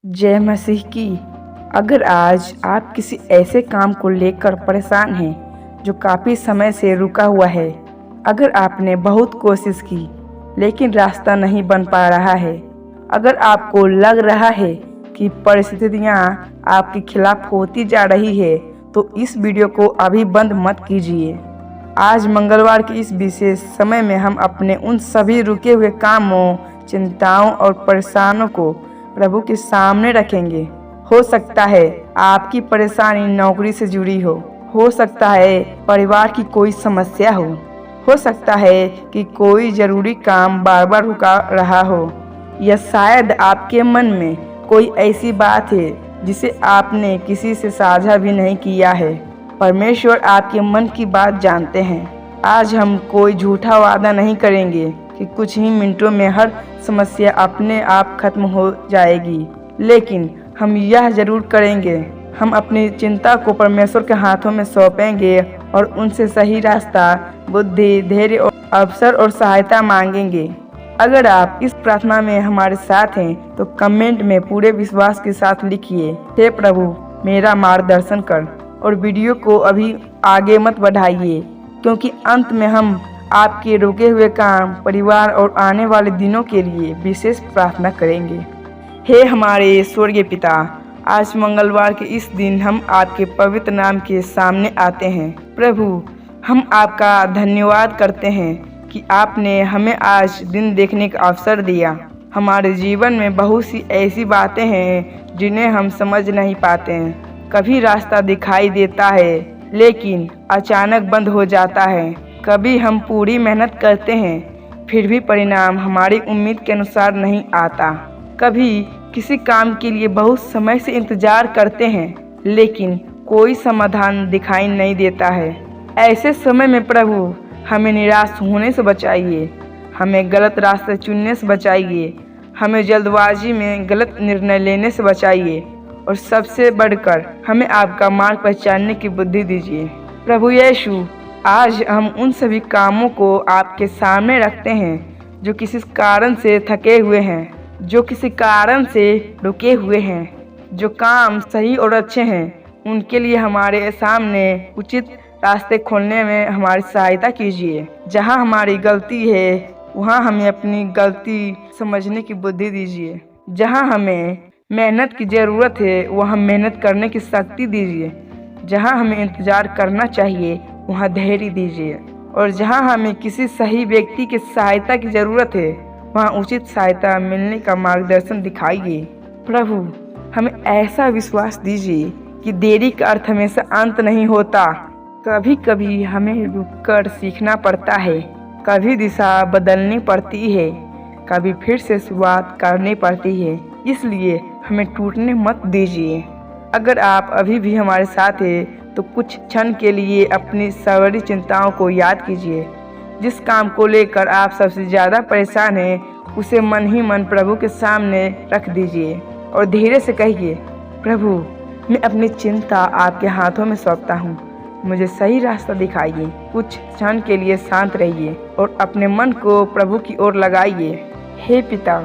जय मसीह की। अगर आज आप किसी ऐसे काम को लेकर परेशान हैं जो काफ़ी समय से रुका हुआ है, अगर आपने बहुत कोशिश की लेकिन रास्ता नहीं बन पा रहा है, अगर आपको लग रहा है कि परिस्थितियाँ आपके खिलाफ होती जा रही है, तो इस वीडियो को अभी बंद मत कीजिए। आज मंगलवार के इस विशेष समय में हम अपने उन सभी रुके हुए कामों, चिंताओं और परेशानों को प्रभु के सामने रखेंगे। हो सकता है आपकी परेशानी नौकरी से जुड़ी हो सकता है परिवार की कोई समस्या हो सकता है कि कोई जरूरी काम बार बार रुका रहा हो, या शायद आपके मन में कोई ऐसी बात है जिसे आपने किसी से साझा भी नहीं किया है। परमेश्वर आपके मन की बात जानते हैं। आज हम कोई झूठा वादा नहीं करेंगे कि कुछ ही मिनटों में हर समस्या अपने आप खत्म हो जाएगी, लेकिन हम यह जरूर करेंगे, हम अपनी चिंता को परमेश्वर के हाथों में सौंपेंगे और उनसे सही रास्ता, बुद्धि, धैर्य और अवसर और सहायता मांगेंगे। अगर आप इस प्रार्थना में हमारे साथ हैं तो कमेंट में पूरे विश्वास के साथ लिखिए, हे प्रभु मेरा मार्गदर्शन कर। और वीडियो को अभी आगे मत बढ़ाइए, क्योंकि अंत में हम आपके रुके हुए काम, परिवार और आने वाले दिनों के लिए विशेष प्रार्थना करेंगे। हे हमारे स्वर्गीय पिता, आज मंगलवार के इस दिन हम आपके पवित्र नाम के सामने आते हैं। प्रभु, हम आपका धन्यवाद करते हैं कि आपने हमें आज दिन देखने का अवसर दिया। हमारे जीवन में बहुत सी ऐसी बातें हैं जिन्हें हम समझ नहीं पाते हैं। कभी रास्ता दिखाई देता है लेकिन अचानक बंद हो जाता है। कभी हम पूरी मेहनत करते हैं फिर भी परिणाम हमारी उम्मीद के अनुसार नहीं आता। कभी किसी काम के लिए बहुत समय से इंतजार करते हैं लेकिन कोई समाधान दिखाई नहीं देता है। ऐसे समय में प्रभु हमें निराश होने से बचाइए, हमें गलत रास्ते चुनने से बचाइए, हमें जल्दबाजी में गलत निर्णय लेने से बचाइए और सबसे बढ़कर हमें आपका मार्ग पहचानने की बुद्धि दीजिए। प्रभु यीशु, आज हम उन सभी कामों को आपके सामने रखते हैं जो किसी कारण से थके हुए हैं, जो किसी कारण से रुके हुए हैं। जो काम सही और अच्छे हैं उनके लिए हमारे सामने उचित रास्ते खोलने में हमारी सहायता कीजिए। जहां हमारी गलती है वहां हमें अपनी गलती समझने की बुद्धि दीजिए। जहां हमें मेहनत की ज़रूरत है वहाँ मेहनत करने की शक्ति दीजिए। जहाँ हमें इंतज़ार करना चाहिए वहाँ धैर्य दीजिए, और जहाँ हमें किसी सही व्यक्ति की सहायता की ज़रूरत है वहाँ उचित सहायता मिलने का मार्गदर्शन दिखाइए। प्रभु, हमें ऐसा विश्वास दीजिए कि देरी का अर्थ हमेशा अंत नहीं होता। कभी कभी हमें रुककर सीखना पड़ता है, कभी दिशा बदलनी पड़ती है, कभी फिर से शुरुआत करनी पड़ती है। इसलिए हमें टूटने मत दीजिए। अगर आप अभी भी हमारे साथ हैं तो कुछ क्षण के लिए अपनी सारी चिंताओं को याद कीजिए। जिस काम को लेकर आप सबसे ज़्यादा परेशान हैं उसे मन ही मन प्रभु के सामने रख दीजिए और धीरे से कहिए, प्रभु मैं अपनी चिंता आपके हाथों में सौंपता हूँ, मुझे सही रास्ता दिखाइए। कुछ क्षण के लिए शांत रहिए और अपने मन को प्रभु की ओर लगाइए। हे पिता,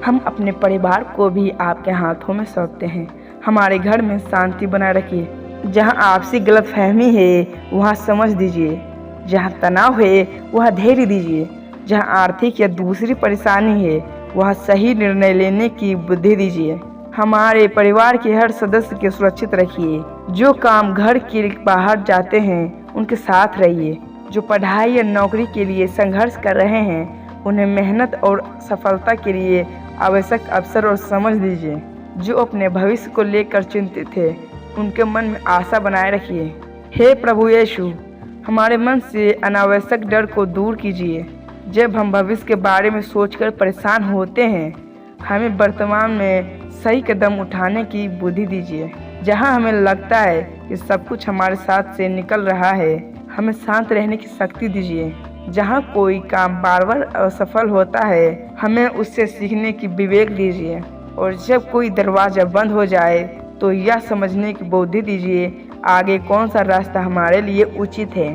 हम अपने परिवार को भी आपके हाथों में सौंपते हैं। हमारे घर में शांति बनाए रखिए। जहां आपसी गलतफहमी है वहां समझ दीजिए, जहां तनाव है वहां धैर्य दीजिए, जहां आर्थिक या दूसरी परेशानी है वहां सही निर्णय लेने की बुद्धि दीजिए। हमारे परिवार के हर सदस्य के सुरक्षित रखिए। जो काम घर के बाहर जाते हैं उनके साथ रहिए। जो पढ़ाई या नौकरी के लिए संघर्ष कर रहे हैं उन्हें मेहनत और सफलता के लिए आवश्यक अवसर और समझ दीजिए। जो अपने भविष्य को लेकर चिंतित थे उनके मन में आशा बनाए रखिए। हे प्रभु यीशु, हमारे मन से अनावश्यक डर को दूर कीजिए। जब हम भविष्य के बारे में सोचकर परेशान होते हैं, हमें वर्तमान में सही कदम उठाने की बुद्धि दीजिए। जहां हमें लगता है कि सब कुछ हमारे साथ से निकल रहा है, हमें शांत रहने की शक्ति दीजिए। जहाँ कोई काम बार बार असफल होता है, हमें उससे सीखने की विवेक दीजिए, और जब कोई दरवाज़ा बंद हो जाए तो यह समझने की बुद्धि दीजिए आगे कौन सा रास्ता हमारे लिए उचित है।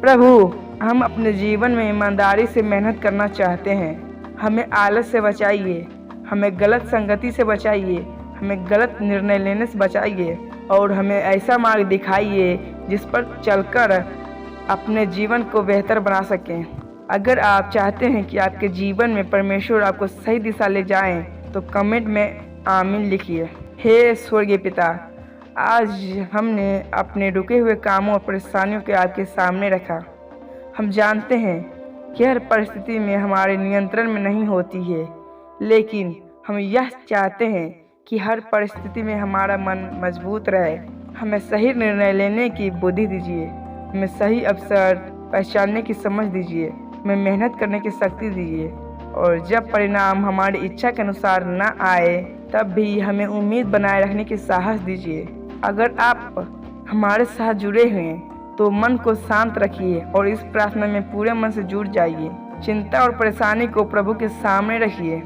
प्रभु, हम अपने जीवन में ईमानदारी से मेहनत करना चाहते हैं। हमें आलस से बचाइए, हमें गलत संगति से बचाइए, हमें गलत निर्णय लेने से बचाइए और हमें ऐसा मार्ग दिखाइए जिस पर चलकर अपने जीवन को बेहतर बना सकें। अगर आप चाहते हैं कि आपके जीवन में परमेश्वर आपको सही दिशा ले जाएं, तो कमेंट में आमीन लिखिए। हे स्वर्गीय पिता, आज हमने अपने रुके हुए कामों और परेशानियों को आपके सामने रखा। हम जानते हैं कि हर परिस्थिति में हमारे नियंत्रण में नहीं होती है, लेकिन हम यह चाहते हैं कि हर परिस्थिति में हमारा मन मजबूत रहे। हमें सही निर्णय लेने की बुद्धि दीजिए, हमें सही अवसर पहचानने की समझ दीजिए, हमें मेहनत करने की शक्ति दीजिए, और जब परिणाम हमारी इच्छा के अनुसार न आए तब भी हमें उम्मीद बनाए रखने की साहस दीजिए। अगर आप हमारे साथ जुड़े हुए हैं तो मन को शांत रखिए और इस प्रार्थना में पूरे मन से जुड़ जाइए। चिंता और परेशानी को प्रभु के सामने रखिए।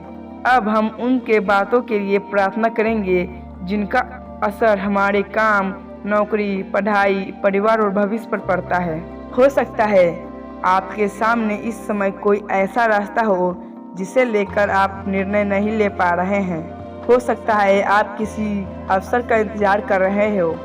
अब हम उनके बातों के लिए प्रार्थना करेंगे जिनका असर हमारे काम, नौकरी, पढ़ाई, परिवार और भविष्य पर पड़ता है। हो सकता है आपके सामने इस समय कोई ऐसा रास्ता हो जिसे लेकर आप निर्णय नहीं ले पा रहे हैं। हो सकता है आप किसी अवसर का इंतजार कर रहे हो,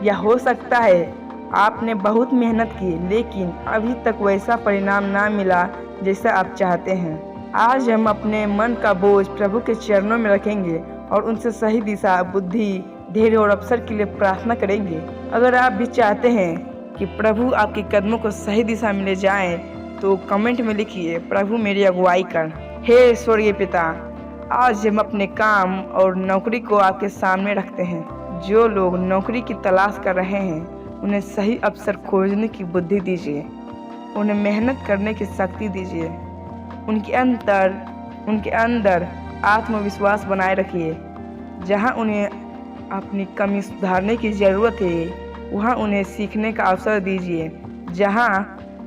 या हो सकता है आपने बहुत मेहनत की लेकिन अभी तक वैसा परिणाम ना मिला जैसा आप चाहते हैं। आज हम अपने मन का बोझ प्रभु के चरणों में रखेंगे और उनसे सही दिशा, बुद्धि, धैर्य और अवसर के लिए प्रार्थना करेंगे। अगर आप भी चाहते हैं कि प्रभु आपके कदमों को सही दिशा में ले जाएं, तो कमेंट में लिखिए, प्रभु मेरी अगुवाई कर। हे स्वर्गीय पिता, आज हम अपने काम और नौकरी को आपके सामने रखते हैं। जो लोग नौकरी की तलाश कर रहे हैं उन्हें सही अवसर खोजने की बुद्धि दीजिए, उन्हें मेहनत करने की शक्ति दीजिए, उनके अंदर आत्मविश्वास बनाए रखिए। जहां उन्हें अपनी कमी सुधारने की ज़रूरत है वहां उन्हें सीखने का अवसर दीजिए। जहां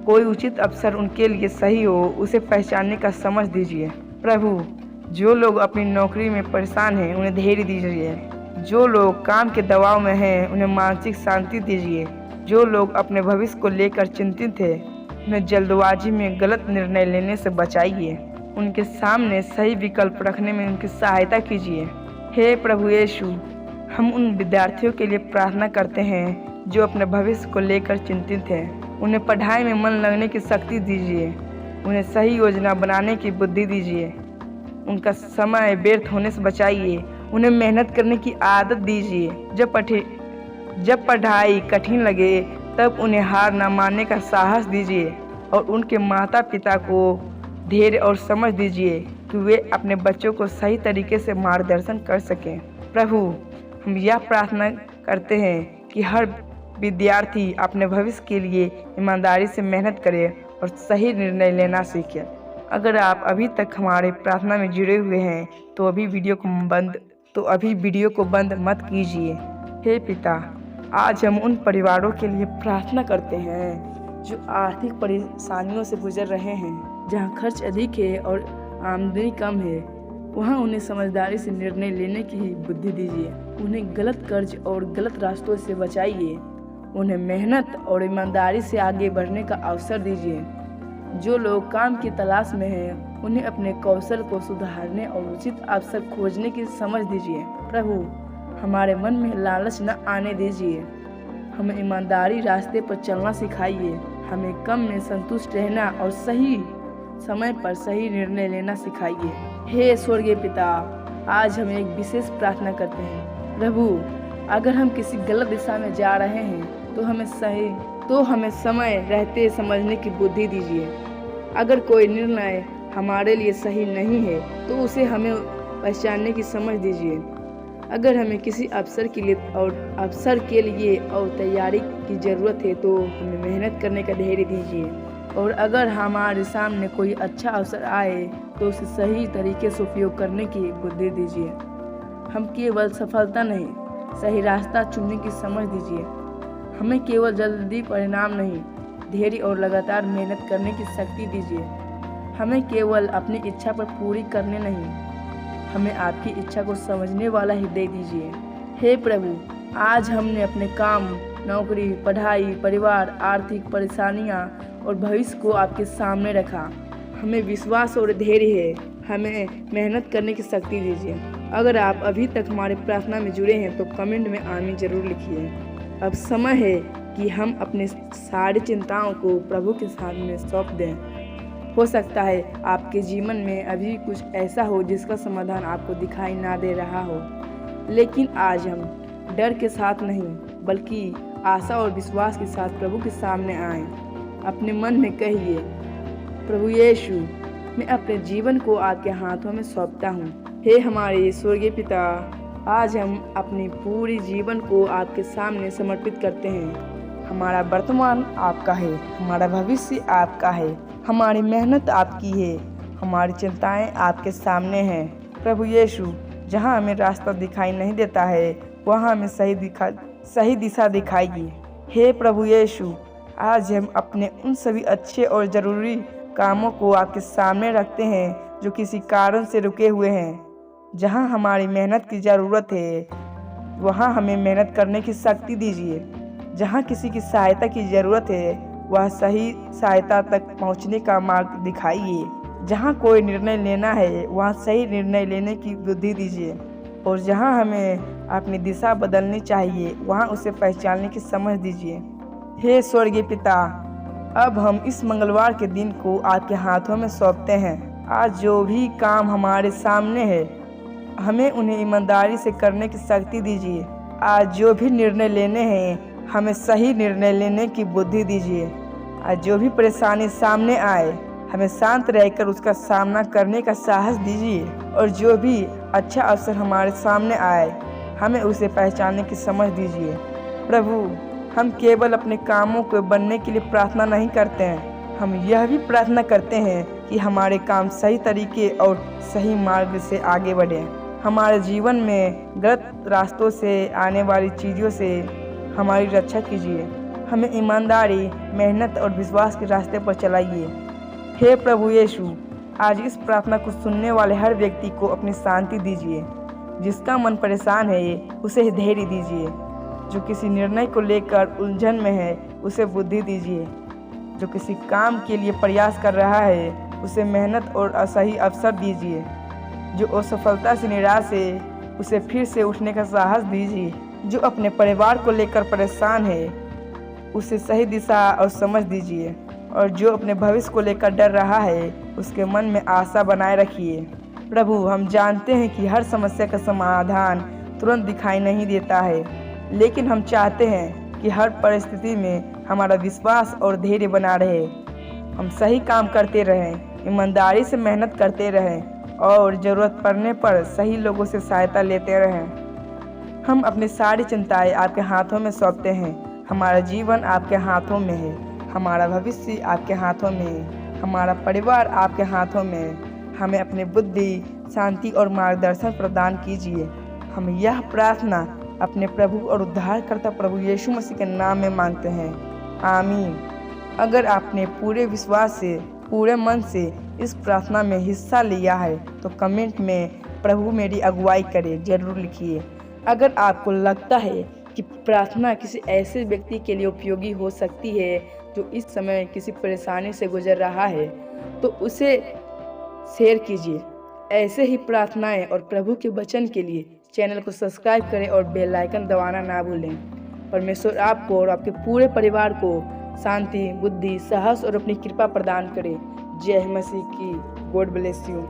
कोई उचित अवसर उनके लिए सही हो उसे पहचानने का समझ दीजिए। प्रभु, जो लोग अपनी नौकरी में परेशान हैं उन्हें धैर्य दीजिए। जो लोग काम के दबाव में हैं उन्हें मानसिक शांति दीजिए। जो लोग अपने भविष्य को लेकर चिंतित हैं उन्हें जल्दबाजी में गलत निर्णय लेने से बचाइए। उनके सामने सही विकल्प रखने में उनकी सहायता कीजिए। हे प्रभु यीशु, हम उन विद्यार्थियों के लिए प्रार्थना करते हैं जो अपने भविष्य को लेकर चिंतित हैं। उन्हें पढ़ाई में मन लगने की शक्ति दीजिए, उन्हें सही योजना बनाने की बुद्धि दीजिए, उनका समय व्यर्थ होने से बचाइए, उन्हें मेहनत करने की आदत दीजिए। जब पढ़ाई कठिन लगे तब उन्हें हार न मानने का साहस दीजिए और उनके माता पिता को धैर्य और समझ दीजिए कि वे अपने बच्चों को सही तरीके से मार्गदर्शन कर सकें। प्रभु, हम यह प्रार्थना करते हैं कि हर विद्यार्थी अपने भविष्य के लिए ईमानदारी से मेहनत करे और सही निर्णय लेना सीखे। अगर आप अभी तक हमारे प्रार्थना में जुड़े हुए हैं तो अभी वीडियो को बंद मत कीजिए। हे पिता, आज हम उन परिवारों के लिए प्रार्थना करते हैं जो आर्थिक परेशानियों से गुजर रहे हैं, जहां खर्च अधिक है और आमदनी कम है। वहां उन्हें समझदारी से निर्णय लेने की बुद्धि दीजिए। उन्हें गलत कर्ज और गलत रास्तों से बचाइए। उन्हें मेहनत और ईमानदारी से आगे बढ़ने का अवसर दीजिए। जो लोग काम की तलाश में हैं उन्हें अपने कौशल को सुधारने और उचित अवसर खोजने की समझ दीजिए। प्रभु, हमारे मन में लालच न आने दीजिए। हमें ईमानदारी रास्ते पर चलना सिखाइए। हमें कम में संतुष्ट रहना और सही समय पर सही निर्णय लेना सिखाइए। हे स्वर्गीय पिता, आज हम एक विशेष प्रार्थना करते हैं। प्रभु, अगर हम किसी गलत दिशा में जा रहे हैं तो हमें समय रहते समझने की बुद्धि दीजिए। अगर कोई निर्णय हमारे लिए सही नहीं है तो उसे हमें पहचानने की समझ दीजिए। अगर हमें किसी अवसर के लिए और तैयारी की ज़रूरत है तो हमें मेहनत करने का धैर्य दीजिए। और अगर हमारे सामने कोई अच्छा अवसर आए तो उसे सही तरीके से उपयोग करने की बुद्धि दीजिए। हम केवल सफलता नहीं, सही रास्ता चुनने की समझ दीजिए। हमें केवल जल्दी परिणाम नहीं, धैर्य और लगातार मेहनत करने की शक्ति दीजिए। हमें केवल अपनी इच्छा पर पूरी करने नहीं, हमें आपकी इच्छा को समझने वाला हृदय दीजिए। हे प्रभु, आज हमने अपने काम, नौकरी, पढ़ाई, परिवार, आर्थिक परेशानियां और भविष्य को आपके सामने रखा। हमें विश्वास और धैर्य है। हमें मेहनत करने की शक्ति दीजिए। अगर आप अभी तक हमारे प्रार्थना में जुड़े हैं तो कमेंट में आमीन जरूर लिखिए। अब समय है कि हम अपने सारी चिंताओं को प्रभु के सामने सौंप दें। हो सकता है आपके जीवन में अभी कुछ ऐसा हो जिसका समाधान आपको दिखाई ना दे रहा हो, लेकिन आज हम डर के साथ नहीं बल्कि आशा और विश्वास के साथ प्रभु के सामने आएं। अपने मन में कहिए, प्रभु यीशु, मैं अपने जीवन को आपके हाथों में सौंपता हूँ। हे हमारे स्वर्गीय पिता, आज हम अपने पूरे जीवन को आपके सामने समर्पित करते हैं। हमारा वर्तमान आपका है, हमारा भविष्य आपका है, हमारी मेहनत आपकी है, हमारी चिंताएं आपके सामने हैं। प्रभु यीशु, जहां हमें रास्ता दिखाई नहीं देता है वहां हमें सही दिशा दिखाइए। हे प्रभु यीशु, आज हम अपने उन सभी अच्छे और ज़रूरी कामों को आपके सामने रखते हैं जो किसी कारण से रुके हुए हैं। जहां हमारी मेहनत की ज़रूरत है वहां हमें मेहनत करने की शक्ति दीजिए। जहां किसी की सहायता की ज़रूरत है वह सही सहायता तक पहुंचने का मार्ग दिखाइए। जहां कोई निर्णय लेना है वहां सही निर्णय लेने की बुद्धि दीजिए, और जहां हमें अपनी दिशा बदलनी चाहिए वहां उसे पहचानने की समझ दीजिए। हे स्वर्गीय पिता, अब हम इस मंगलवार के दिन को आपके हाथों में सौंपते हैं। आज जो भी काम हमारे सामने है हमें उन्हें ईमानदारी से करने की शक्ति दीजिए। आज जो भी निर्णय लेने हैं हमें सही निर्णय लेने की बुद्धि दीजिए। आज जो भी परेशानी सामने आए हमें शांत रहकर उसका सामना करने का साहस दीजिए, और जो भी अच्छा अवसर हमारे सामने आए हमें उसे पहचानने की समझ दीजिए। प्रभु, हम केवल अपने कामों को बनने के लिए प्रार्थना नहीं करते हैं, हम यह भी प्रार्थना करते हैं कि हमारे काम सही तरीके और सही मार्ग से आगे बढ़ें। हमारे जीवन में गलत रास्तों से आने वाली चीज़ों से हमारी रक्षा कीजिए। हमें ईमानदारी, मेहनत और विश्वास के रास्ते पर चलाइए। हे प्रभु यीशु, आज इस प्रार्थना को सुनने वाले हर व्यक्ति को अपनी शांति दीजिए। जिसका मन परेशान है उसे धैर्य दीजिए। जो किसी निर्णय को लेकर उलझन में है उसे बुद्धि दीजिए। जो किसी काम के लिए प्रयास कर रहा है उसे मेहनत और सही अवसर दीजिए। जो असफलता से निराश है उसे फिर से उठने का साहस दीजिए। जो अपने परिवार को लेकर परेशान है उसे सही दिशा और समझ दीजिए, और जो अपने भविष्य को लेकर डर रहा है उसके मन में आशा बनाए रखिए। प्रभु, हम जानते हैं कि हर समस्या का समाधान तुरंत दिखाई नहीं देता है, लेकिन हम चाहते हैं कि हर परिस्थिति में हमारा विश्वास और धैर्य बना रहे। हम सही काम करते रहें, ईमानदारी से मेहनत करते रहें और ज़रूरत पड़ने पर सही लोगों से सहायता लेते रहें। हम अपनी सारी चिंताएं आपके हाथों में सौंपते हैं। हमारा जीवन आपके हाथों में है, हमारा भविष्य आपके हाथों में है, हमारा परिवार आपके हाथों में है। हमें अपनी बुद्धि, शांति और मार्गदर्शन प्रदान कीजिए। हम यह प्रार्थना अपने प्रभु और उद्धारकर्ता प्रभु यीशु मसीह के नाम में मांगते हैं, आमीन। अगर आपने पूरे विश्वास से, पूरे मन से इस प्रार्थना में हिस्सा लिया है तो कमेंट में प्रभु मेरी अगुवाई करे जरूर लिखिए। अगर आपको लगता है कि प्रार्थना किसी ऐसे व्यक्ति के लिए उपयोगी हो सकती है जो इस समय किसी परेशानी से गुजर रहा है तो उसे शेयर कीजिए। ऐसे ही प्रार्थनाएं और प्रभु के वचन के लिए चैनल को सब्सक्राइब करें और बेल आइकन दबाना ना भूलें। परमेश्वर आपको और आपके पूरे परिवार को शांति, बुद्धि, साहस और अपनी कृपा प्रदान करे। जय मसीह की। God bless you.